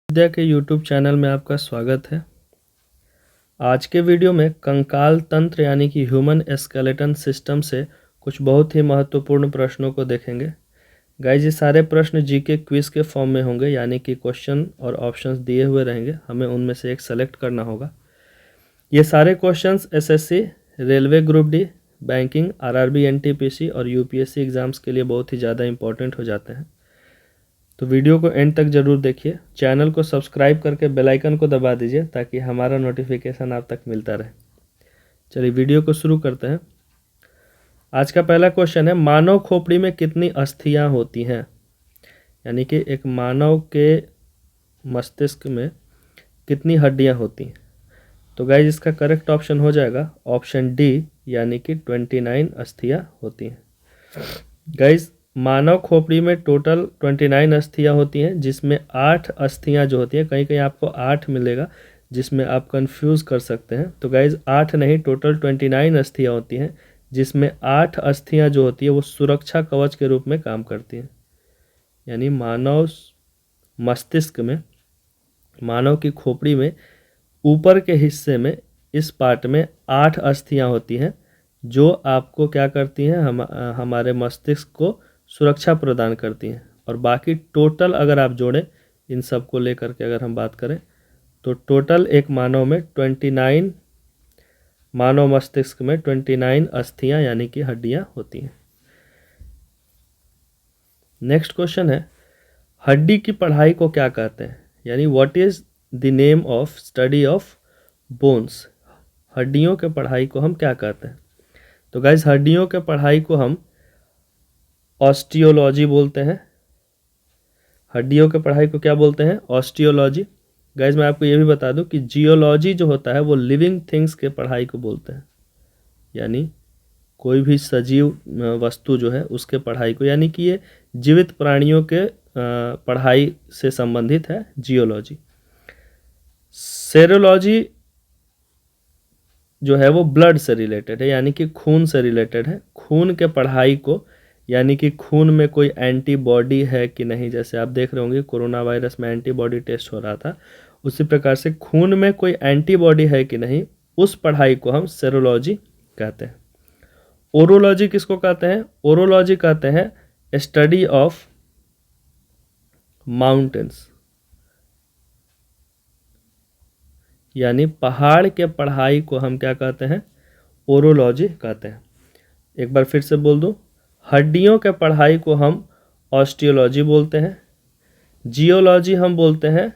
विद्या के YouTube channel में आपका स्वागत है। आज के वीडियो में कंकाल तंत्र यानी कि ह्यूमन स्केलेटन सिस्टम से कुछ बहुत ही महत्वपूर्ण प्रश्नों को देखेंगे। गाइस, ये सारे प्रश्न जीके क्विज के फॉर्म में होंगे, यानी कि क्वेश्चन और ऑप्शंस दिए हुए रहेंगे, हमें उनमें से एक सेलेक्ट करना होगा। ये सारे questions SSC, railway group D, banking, RRB, NTPC और यूपीएससी एग्जाम्स के लिए बहुत ही ज़्यादा इंपॉर्टेंट हो जाते हैं। तो वीडियो को एंड तक ज़रूर देखिए। चैनल को सब्सक्राइब करके बेल आइकन को दबा दीजिए ताकि हमारा नोटिफिकेशन आप तक मिलता रहे। चलिए वीडियो को शुरू करते हैं। आज का पहला क्वेश्चन है, मानव खोपड़ी में कितनी अस्थियां होती हैं? यानी कि एक मानव के मस्तिष्क में कितनी हड्डियां होती हैं? तो गाइज, इसका करेक्ट ऑप्शन हो जाएगा ऑप्शन डी, यानी कि 29 अस्थियां होती हैं। गाइज, मानव खोपड़ी में टोटल 29 अस्थियां होती हैं, जिसमें 8 अस्थियां जो होती हैं, कहीं कहीं आपको 8 मिलेगा जिसमें आप कंफ्यूज कर सकते हैं। तो गाइज 8 नहीं, टोटल 29 अस्थियां होती हैं, जिसमें 8 अस्थियां जो होती है वो सुरक्षा कवच के रूप में काम करती हैं। यानी मानव मस्तिष्क में, मानव की खोपड़ी में ऊपर के हिस्से में, इस पार्ट में 8 अस्थियां होती हैं जो आपको क्या करती हैं, हमारे मस्तिष्क को सुरक्षा प्रदान करती हैं। और बाकी टोटल अगर आप जोड़ें, इन सब को लेकर के अगर हम बात करें, तो टोटल एक मानव में 29, मानव मस्तिष्क में 29 अस्थियां यानी कि हड्डियां होती हैं। नेक्स्ट क्वेश्चन है, हड्डी की पढ़ाई को क्या कहते हैं? यानी what is the name of study of bones? हड्डियों के पढ़ाई को हम क्या कहते हैं? तो गाइज, हड्डियों के पढ़ाई को हम ऑस्टियोलॉजी बोलते हैं। हड्डियों के पढ़ाई को क्या बोलते हैं? ऑस्टियोलॉजी। गाइज, मैं आपको ये भी बता दूं कि जियोलॉजी जो होता है वो लिविंग थिंग्स के पढ़ाई को बोलते हैं। यानी कोई भी सजीव वस्तु जो है उसके पढ़ाई को, यानी कि ये जीवित प्राणियों के पढ़ाई से संबंधित है जियोलॉजी। सेरोलॉजी जो है वो ब्लड से रिलेटेड है, यानी कि खून से रिलेटेड है। खून के पढ़ाई को, यानी कि खून में कोई एंटीबॉडी है कि नहीं, जैसे आप देख रहे होंगे कोरोना वायरस में एंटीबॉडी टेस्ट हो रहा था, उसी प्रकार से खून में कोई एंटीबॉडी है कि नहीं, उस पढ़ाई को हम सेरोलॉजी कहते हैं। ओरोलॉजी किसको कहते हैं? ओरोलॉजी कहते हैं स्टडी ऑफ माउंटेन्स, यानी पहाड़ के पढ़ाई को हम क्या कहते हैं? ओरोलॉजी कहते हैं। एक बार फिर से बोल दूं, हड्डियों के पढ़ाई को हम ऑस्टियोलॉजी बोलते हैं। जियोलॉजी हम बोलते हैं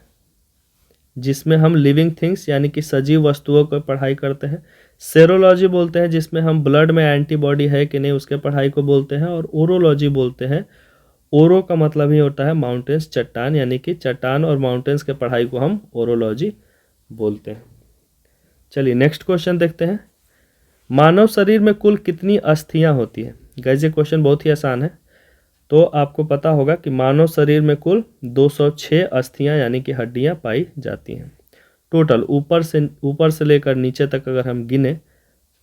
जिसमें हम लिविंग थिंग्स यानी कि सजीव वस्तुओं को पढ़ाई करते हैं। सेरोलॉजी बोलते हैं जिसमें हम ब्लड में एंटीबॉडी है कि नहीं उसके पढ़ाई को बोलते हैं। और ओरोलॉजी बोलते हैं, ओरो का मतलब ही होता है माउंटेन्स, चट्टान, यानी कि चट्टान और माउंटेन्स के पढ़ाई को हम ओरोलॉजी बोलते हैं। चलिए नेक्स्ट क्वेश्चन देखते हैं, मानव शरीर में कुल कितनी अस्थियां होती है? गाइस, ये क्वेश्चन बहुत ही आसान है। तो आपको पता होगा कि मानव शरीर में कुल 206 अस्थियां यानी कि हड्डियां पाई जाती हैं। टोटल ऊपर से लेकर नीचे तक अगर हम गिने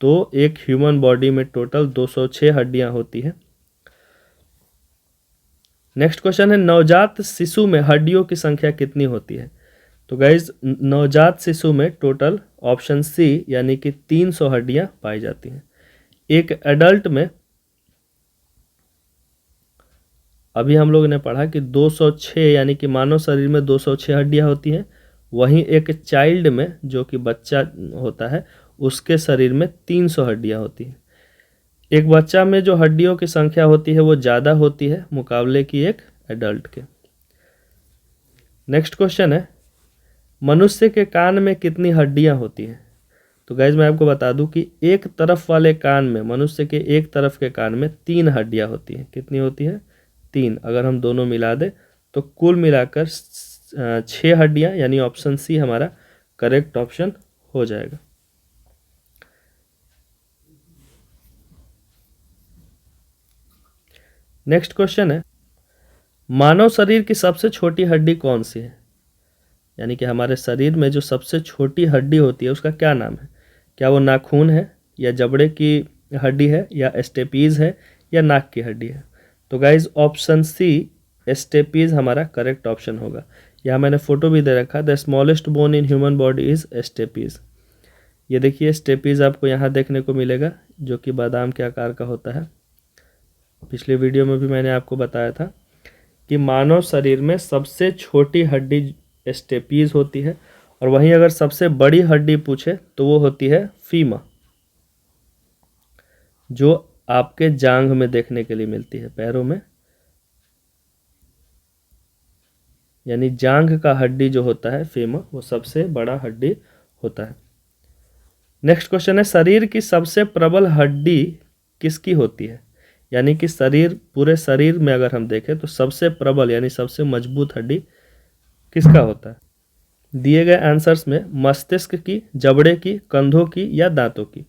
तो एक ह्यूमन बॉडी में टोटल 206 हड्डियां होती हैं। नेक्स्ट क्वेश्चन है, नवजात शिशु में हड्डियों की संख्या कितनी होती है? तो गाइज, नवजात शिशु में टोटल ऑप्शन सी यानी कि 300 हड्डियां पाई जाती हैं। एक एडल्ट में, अभी हम लोगों ने पढ़ा कि 206 यानी कि मानव शरीर में 206 हड्डियां होती हैं। वहीं एक चाइल्ड में, जो कि बच्चा होता है, उसके शरीर में 300 हड्डियां होती हैं। एक बच्चा में जो हड्डियों की संख्या होती है वो ज़्यादा होती है मुकाबले की एक एडल्ट के। नेक्स्ट क्वेश्चन है, मनुष्य के कान में कितनी हड्डियां होती हैं? तो गाइज, मैं आपको बता दूं कि एक तरफ वाले कान में, मनुष्य के एक तरफ के कान में 3 हड्डियां होती हैं। कितनी होती है? 3। अगर हम दोनों मिला दें तो कुल मिलाकर 6 हड्डियां, यानी ऑप्शन सी हमारा करेक्ट ऑप्शन हो जाएगा। नेक्स्ट क्वेश्चन है, मानव शरीर की सबसे छोटी हड्डी कौन सी है? यानी कि हमारे शरीर में जो सबसे छोटी हड्डी होती है उसका क्या नाम है? क्या वो नाखून है, या जबड़े की हड्डी है, या स्टेपीज है, या नाक की हड्डी है? तो गाइज, ऑप्शन सी स्टेपीज हमारा करेक्ट ऑप्शन होगा। यहाँ मैंने फोटो भी दे रखा, the smallest bone in human body is stapes. ये देखिए स्टेपीज आपको यहाँ देखने को मिलेगा, जो कि बादाम के आकार का होता है। पिछले वीडियो में भी मैंने आपको बताया था कि मानव शरीर में सबसे छोटी हड्डी स्टेपीज होती है, और वहीं अगर सबसे बड़ी हड्डी पूछे तो वो होती है फीमा, जो आपके जांघ में देखने के लिए मिलती है, पैरों में, यानी जांघ का हड्डी जो होता है फीमा, वो सबसे बड़ा हड्डी होता है। नेक्स्ट क्वेश्चन है, शरीर की सबसे प्रबल हड्डी किसकी होती है? यानी कि शरीर, पूरे शरीर में अगर हम देखें तो सबसे प्रबल यानी सबसे मजबूत हड्डी किसका होता है? दिए गए आंसर्स में मस्तिष्क की, जबड़े की, कंधों की या दांतों की।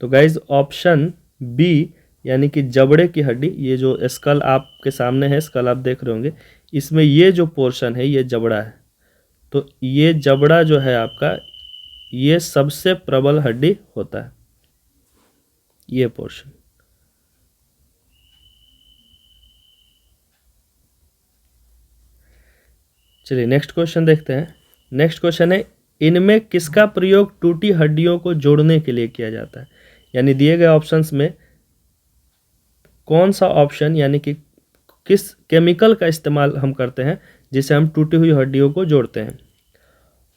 तो गाइज ऑप्शन बी यानी कि जबड़े की हड्डी, ये जो स्कल आपके सामने है, स्कल आप देख रहे होंगे, इसमें ये जो पोर्शन है ये जबड़ा है, तो ये जबड़ा जो है आपका, ये सबसे प्रबल हड्डी होता है, ये पोर्शन। चलिए नेक्स्ट क्वेश्चन देखते हैं। नेक्स्ट क्वेश्चन है, इनमें किसका प्रयोग टूटी हड्डियों को जोड़ने के लिए किया जाता है? यानी दिए गए ऑप्शंस में कौन सा ऑप्शन यानी कि किस केमिकल का इस्तेमाल हम करते हैं जिसे हम टूटी हुई हड्डियों को जोड़ते हैं?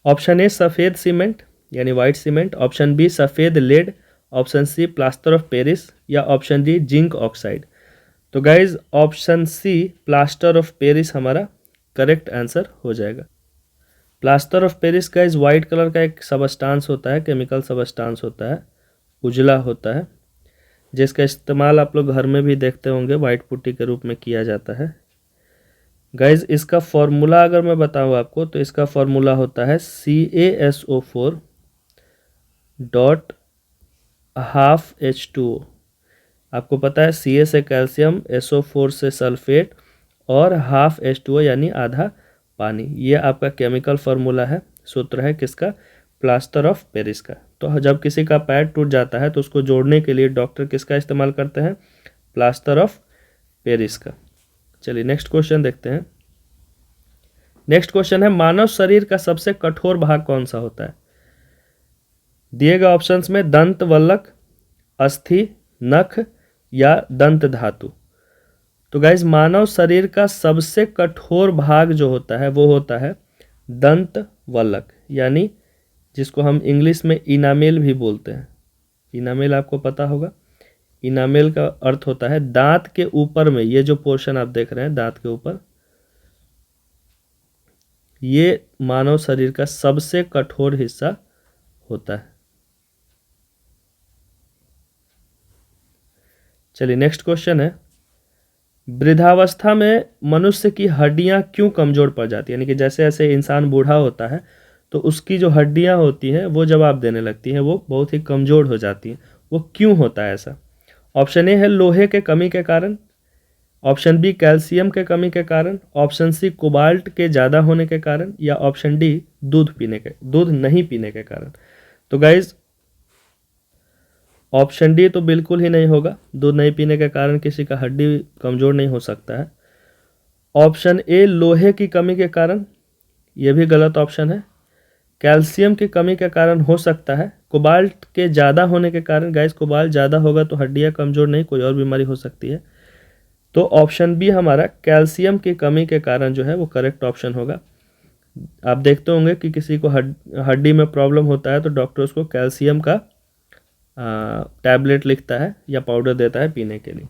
ऑप्शन ए सफ़ेद सीमेंट यानी वाइट सीमेंट, ऑप्शन बी सफ़ेद lead, option C plaster of Paris, या ऑप्शन डी जिंक ऑक्साइड। तो guys option C plaster of Paris हमारा करेक्ट आंसर हो जाएगा। Plaster of Paris guys white colour का एक सबस्टांस होता है, केमिकल सबस्टांस होता है, उजला होता है, जिसका इस्तेमाल आप लोग घर में भी देखते होंगे, वाइट पुट्टी के रूप में किया जाता है। गाइज इसका फॉर्मूला अगर मैं बताऊँ आपको तो इसका फॉर्मूला होता है CaSO4 डॉट हाफ H2O। आपको पता है Ca से कैल्शियम, SO4 से सल्फेट और हाफ H2O यानी आधा पानी। ये आपका केमिकल फार्मूला है, सूत्र है किसका? प्लास्टर ऑफ पेरिस का। तो जब किसी का पैर टूट जाता है तो उसको जोड़ने के लिए डॉक्टर किसका इस्तेमाल करते हैं? प्लास्टर ऑफ पेरिस का। चलिए नेक्स्ट क्वेश्चन देखते हैं। नेक्स्ट क्वेश्चन है, मानव शरीर का सबसे कठोर भाग कौन सा होता है? दिए गए ऑप्शंस में दंत वल्लक, अस्थि, नख या दंत धातु। तो गाइज मानव शरीर का सबसे कठोर भाग जो होता है वो होता है दंत वल्लक, यानी जिसको हम इंग्लिश में इनामेल भी बोलते हैं। इनामेल आपको पता होगा, इनामेल का अर्थ होता है दांत के ऊपर में, ये जो पोर्शन आप देख रहे हैं दांत के ऊपर, ये मानव शरीर का सबसे कठोर हिस्सा होता है। चलिए नेक्स्ट क्वेश्चन है, वृद्धावस्था में मनुष्य की हड्डियां क्यों कमजोर पड़ जाती है? यानी कि जैसे जैसे इंसान बूढ़ा होता है तो उसकी जो हड्डियां होती हैं वो जवाब देने लगती हैं, वो बहुत ही कमजोर हो जाती हैं। वो क्यों होता है ऐसा? ऑप्शन ए है लोहे के कमी के कारण, ऑप्शन बी कैल्शियम के कमी के कारण, ऑप्शन सी कोबाल्ट के ज़्यादा होने के कारण, या ऑप्शन डी दूध नहीं पीने के कारण। तो गाइज ऑप्शन डी तो बिल्कुल ही नहीं होगा, दूध नहीं पीने के कारण किसी का हड्डी कमज़ोर नहीं हो सकता है। ऑप्शन ए लोहे की कमी के कारण, यह भी गलत ऑप्शन है। कैल्शियम की कमी के कारण हो सकता है, कोबाल्ट के ज़्यादा होने के कारण, गाइस कोबाल्ट ज़्यादा होगा तो हड्डियाँ कमज़ोर नहीं, कोई और बीमारी हो सकती है। तो ऑप्शन बी हमारा कैल्शियम की कमी के कारण जो है वो करेक्ट ऑप्शन होगा। आप देखते होंगे कि किसी को हड्डी में प्रॉब्लम होता है तो डॉक्टर उसको कैल्शियम का टैबलेट लिखता है या पाउडर देता है पीने के लिए।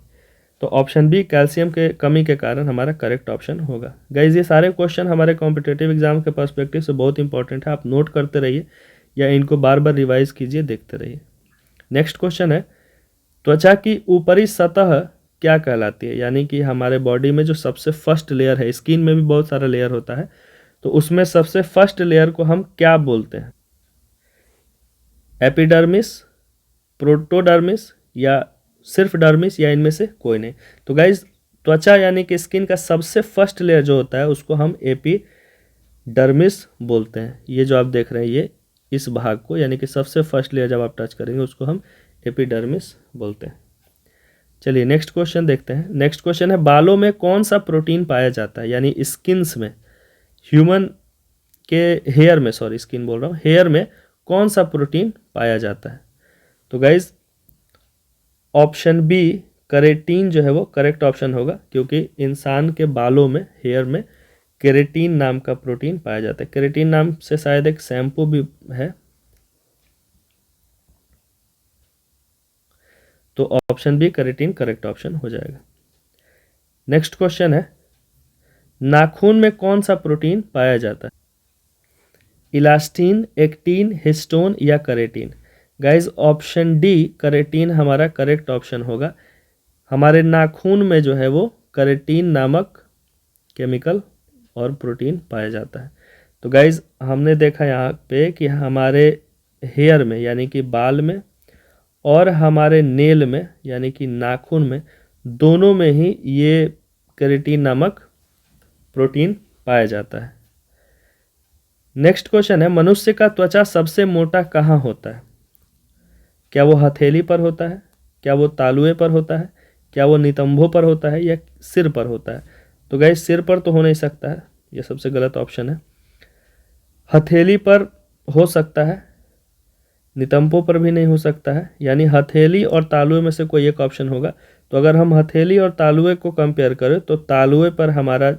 तो ऑप्शन बी कैल्शियम के कमी के कारण हमारा करेक्ट ऑप्शन होगा। गाइज ये सारे क्वेश्चन हमारे कॉम्पिटिटिव एग्जाम के पर्सपेक्टिव से बहुत इंपॉर्टेंट है, आप नोट करते रहिए या इनको बार बार रिवाइज कीजिए, देखते रहिए। नेक्स्ट क्वेश्चन है, त्वचा की ऊपरी सतह क्या कहलाती है? यानी कि हमारे बॉडी में जो सबसे फर्स्ट लेयर है, स्किन में भी बहुत सारा लेयर होता है, तो उसमें सबसे फर्स्ट लेयर को हम क्या बोलते हैं? एपिडर्मिस, प्रोटोडर्मिस या सिर्फ डर्मिस, या इनमें से कोई नहीं? तो गाइज त्वचा यानी कि स्किन का सबसे फर्स्ट लेयर जो होता है उसको हम एपिडर्मिस बोलते हैं। ये जो आप देख रहे हैं ये इस भाग को, यानी कि सबसे फर्स्ट लेयर जब आप टच करेंगे उसको हम एपिडर्मिस बोलते हैं। चलिए नेक्स्ट क्वेश्चन देखते हैं। नेक्स्ट क्वेश्चन है, बालों में कौन सा प्रोटीन पाया जाता है? यानी स्किन्स में, ह्यूमन के हेयर में, सॉरी स्किन बोल रहा हूँ, हेयर में कौन सा प्रोटीन पाया जाता है? तो गाइज ऑप्शन बी केरेटीन जो है वो करेक्ट ऑप्शन होगा, क्योंकि इंसान के बालों में, हेयर में केरेटीन नाम का प्रोटीन पाया जाता है। केरेटीन नाम से शायद एक शैम्पू भी है। तो option B keratin correct option हो जाएगा। नेक्स्ट क्वेश्चन है, नाखून में कौन सा प्रोटीन पाया जाता है? इलास्टिन, एक्टिन, हिस्टोन या केरेटीन? गाइज ऑप्शन डी केरेटीन हमारा करेक्ट ऑप्शन होगा। हमारे नाखून में जो है वो केरेटीन नामक केमिकल और प्रोटीन पाया जाता है। तो गाइज हमने देखा यहाँ पे कि हमारे हेयर में यानी कि बाल में और हमारे नेल में यानी कि नाखून में, दोनों में ही ये केरेटीन नामक प्रोटीन पाया जाता है। नेक्स्ट क्वेश्चन है, मनुष्य का त्वचा सबसे मोटा कहाँ होता है? क्या वो हथेली पर होता है, क्या वो तालुए पर होता है, क्या वो नितंबों पर होता है या सिर पर होता है? तो गाइस सिर पर तो हो नहीं सकता है, ये सबसे गलत ऑप्शन है। हथेली पर हो सकता है, नितंबों पर भी नहीं हो सकता है, यानी हथेली और तालुए में से कोई एक ऑप्शन होगा। तो अगर हम हथेली और तालुए को कंपेयर करें तो तालुए पर हमारा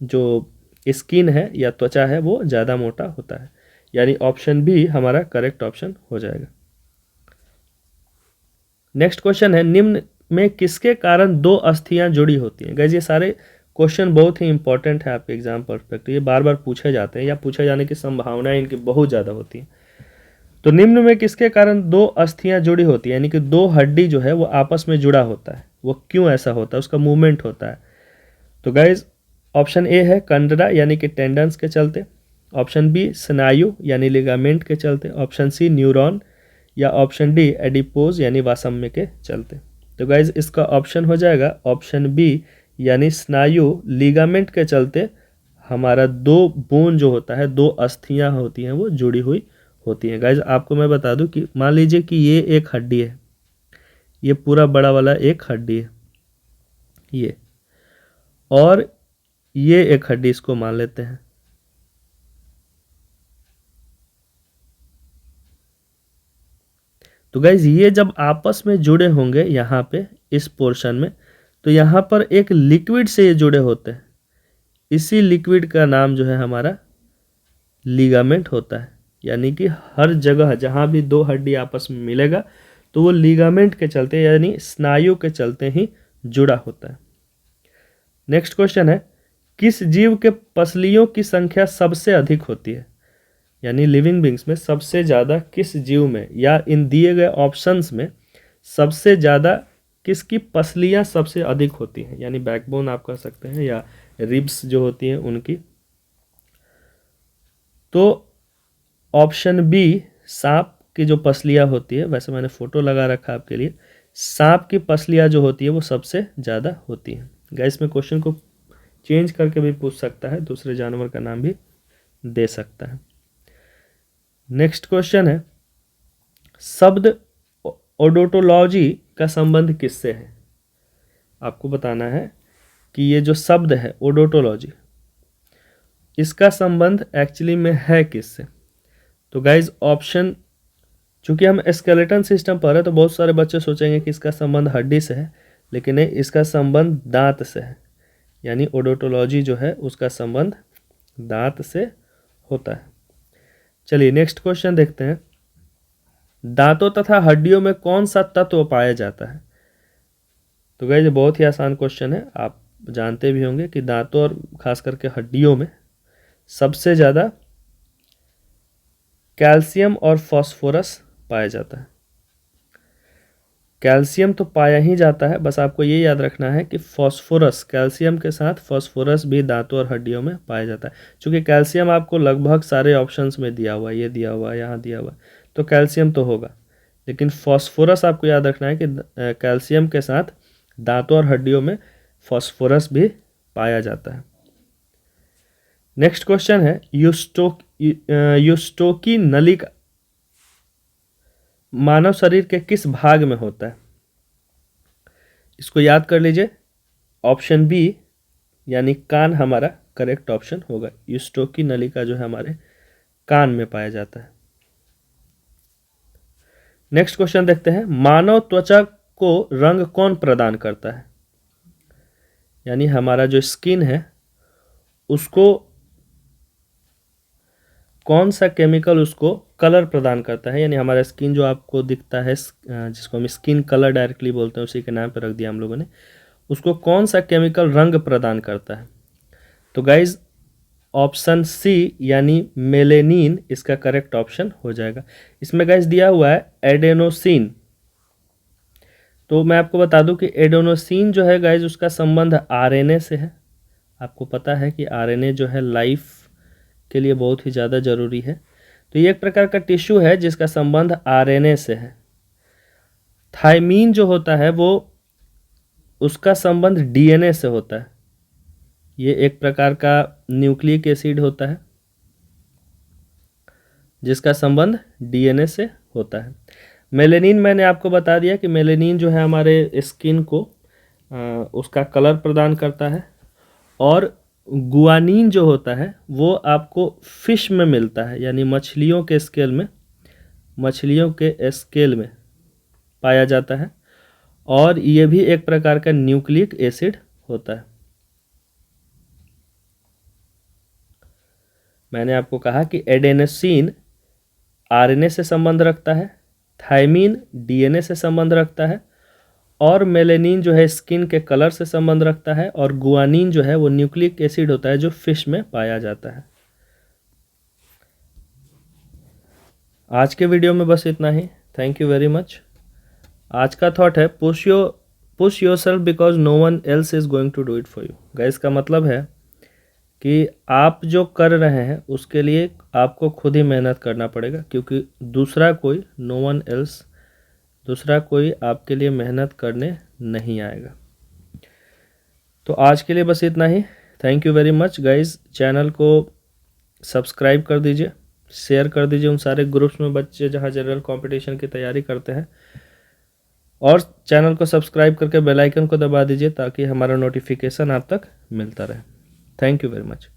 जो स्किन है या त्वचा है वो ज़्यादा मोटा होता है, यानी ऑप्शन बी हमारा करेक्ट ऑप्शन हो जाएगा। नेक्स्ट क्वेश्चन है, निम्न में किसके कारण दो अस्थियां जुड़ी होती हैं? गाइस ये सारे क्वेश्चन बहुत ही इंपॉर्टेंट है आपके एग्जाम परस्पेक्टिव, ये बार बार पूछे जाते हैं या पूछे जाने की संभावनाएं इनकी बहुत ज़्यादा होती हैं। तो निम्न में किसके कारण दो अस्थियां जुड़ी होती है, यानी कि दो हड्डी जो है वो आपस में जुड़ा होता है, वो क्यों ऐसा होता है, उसका मूवमेंट होता है? तो गाइज ऑप्शन ए है कंडरा यानी कि टेंडन्स के चलते, ऑप्शन बी स्नायु यानी लिगामेंट के चलते, ऑप्शन सी न्यूरॉन या ऑप्शन डी एडिपोज यानी वासम्य के चलते। तो गाइज इसका ऑप्शन हो जाएगा ऑप्शन बी यानी स्नायु लिगामेंट के चलते हमारा दो बोन जो होता है, दो अस्थियां होती हैं वो जुड़ी हुई होती हैं। गाइज आपको मैं बता दूं कि मान लीजिए कि ये एक हड्डी है, ये पूरा बड़ा वाला एक हड्डी है ये, और ये एक हड्डी इसको मान लेते हैं। तो गाइज ये जब आपस में जुड़े होंगे यहाँ पे इस पोर्शन में, तो यहाँ पर एक लिक्विड से ये जुड़े होते हैं, इसी लिक्विड का नाम जो है हमारा लिगामेंट होता है। यानी कि हर जगह जहाँ भी दो हड्डी आपस में मिलेगा तो वो लिगामेंट के चलते यानी स्नायु के चलते ही जुड़ा होता है। नेक्स्ट क्वेश्चन है, किस जीव के पसलियों की संख्या सबसे अधिक होती है? यानी लिविंग बींग्स में सबसे ज़्यादा किस जीव में या इन दिए गए ऑप्शंस में सबसे ज़्यादा किसकी पसलियाँ सबसे अधिक होती हैं, यानी बैकबोन आप कह सकते हैं या रिब्स जो होती हैं उनकी? तो ऑप्शन बी सांप की जो पसलियाँ होती है, वैसे मैंने फोटो लगा रखा है आपके लिए, सांप की पसलियाँ जो होती है वो सबसे ज़्यादा होती हैं। गाइस में क्वेश्चन को चेंज करके भी पूछ सकता है, दूसरे जानवर का नाम भी दे सकता है। नेक्स्ट क्वेश्चन है, शब्द ओडोटोलॉजी का संबंध किससे है? आपको बताना है कि ये जो शब्द है ओडोटोलॉजी, इसका संबंध एक्चुअली में है किससे? तो गाइज ऑप्शन, चूंकि हम स्केलेटन सिस्टम पर है तो बहुत सारे बच्चे सोचेंगे कि इसका संबंध हड्डी से है, लेकिन नहीं, इसका संबंध दांत से है। यानी ओडोटोलॉजी जो है उसका संबंध दांत से होता है। चलिए नेक्स्ट क्वेश्चन देखते हैं, दांतों तथा हड्डियों में कौन सा तत्व पाया जाता है? तो गाइस बहुत ही आसान क्वेश्चन है, आप जानते भी होंगे कि दांतों और खास करके हड्डियों में सबसे ज़्यादा कैल्शियम और फास्फोरस पाया जाता है। कैल्शियम तो पाया ही जाता है, बस आपको ये याद रखना है कि फास्फोरस, कैल्शियम के साथ फास्फोरस भी दांतों और हड्डियों में पाया जाता है। क्योंकि कैल्शियम आपको लगभग सारे ऑप्शंस में दिया हुआ है, ये दिया हुआ है, यहाँ दिया हुआ है, तो कैल्शियम तो होगा, लेकिन फास्फोरस आपको याद रखना है कि कैल्शियम के साथ दांतों और हड्डियों में फास्फोरस भी पाया जाता है। नेक्स्ट क्वेश्चन है, यूस्टोकी नलिका मानव शरीर के किस भाग में होता है? इसको याद कर लीजिए, ऑप्शन बी यानी कान हमारा करेक्ट ऑप्शन होगा। यूस्टोकी नलिका जो है हमारे कान में पाया जाता है। नेक्स्ट क्वेश्चन देखते हैं, मानव त्वचा को रंग कौन प्रदान करता है? यानी हमारा जो स्किन है उसको कौन सा केमिकल उसको कलर प्रदान करता है? यानी हमारा स्किन जो आपको दिखता है, जिसको हम स्किन कलर डायरेक्टली बोलते हैं, उसी के नाम पर रख दिया हम लोगों ने, उसको कौन सा केमिकल रंग प्रदान करता है? तो गाइज ऑप्शन सी यानी मेलेनिन इसका करेक्ट ऑप्शन हो जाएगा। इसमें गाइज दिया हुआ है एडेनोसिन। तो मैं आपको बता दूं कि एडेनोसिन जो है गाइज उसका संबंध आरएनए से है। आपको पता है कि आरएनए जो है लाइफ के लिए बहुत ही ज़्यादा ज़रूरी है। तो ये एक प्रकार का टिश्यू है जिसका संबंध आरएनए से है। थायमीन जो होता है वो उसका संबंध डीएनए से होता है। ये एक प्रकार का न्यूक्लिक एसिड होता है जिसका संबंध डीएनए से होता है। मेलेनिन मैंने आपको बता दिया कि मेलेनिन जो है हमारे स्किन को उसका कलर प्रदान करता है। और गुआनिन जो होता है वो आपको फिश में मिलता है, यानी मछलियों के स्केल में पाया जाता है। और ये भी एक प्रकार का न्यूक्लिक एसिड होता है। मैंने आपको कहा कि एडेनोसिन आरएनए से संबंध रखता है, थायमीन डीएनए से संबंध रखता है, और मेलेनिन जो है स्किन के कलर से संबंध रखता है, और गुआनिन जो है वो न्यूक्लिक एसिड होता है जो फिश में पाया जाता है। आज के वीडियो में बस इतना ही। Thank you very much. आज का थॉट है push yourself because no one else is going to do it for you. Guys का मतलब है कि आप जो कर रहे हैं उसके लिए आपको खुद ही मेहनत करना पड़ेगा, क्योंकि दूसरा कोई आपके लिए मेहनत करने नहीं आएगा। तो आज के लिए बस इतना ही। Thank you very much guys. Channel को सब्सक्राइब कर दीजिए, शेयर कर दीजिए उन सारे ग्रुप्स में बच्चे जहां जनरल कंपटीशन की तैयारी करते हैं, और चैनल को सब्सक्राइब करके बेल आइकन को दबा दीजिए ताकि हमारा नोटिफिकेशन आप तक मिलता रहे। Thank you very much.